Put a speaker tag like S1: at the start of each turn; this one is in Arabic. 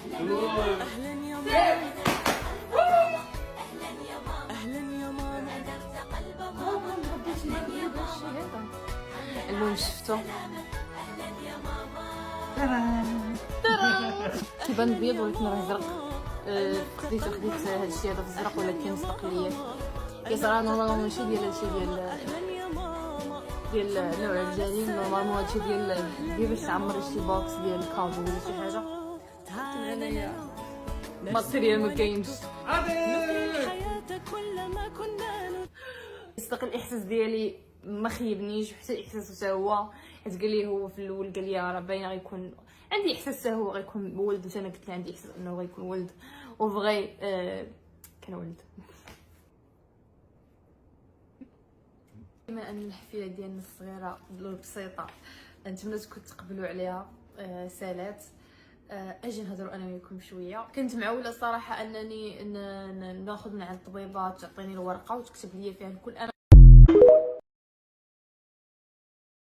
S1: اهلا يا ماما، اهلا يا ماما. المهم شفتو كيبان بيض ولكن راه زرق. خديت هادشي هذا في الزرق ولكن صدق ليا كيصرا نورمالمون ماشي ديال هادشي ديال نوع الجليل. نورمالمون هادشي ديال باش تعمر شي بوكس ديال الكادو ولا شي حاجه. انايا ماتيريال ما كاينش. صدق الاحساس ديالي ما خيبنيش حتى الاحساس حتى هو، حيت قال لي هو في الاول قال لي راه باينه غيكون عندي احساس حتى هو غيكون ولد، وانا قلت له عندي احساس انه غيكون ولد وفغي كان ولد. بما ان الحفله ديالنا الصغيره بسيطه نتمنى تكون تقبلوا عليها. سالات اجي نهضروا انا وياكم شويه. كنت معوله صراحه انني ناخذ من عند الطبيبات تعطيني الورقه وتكتب لي فيها الكل. انا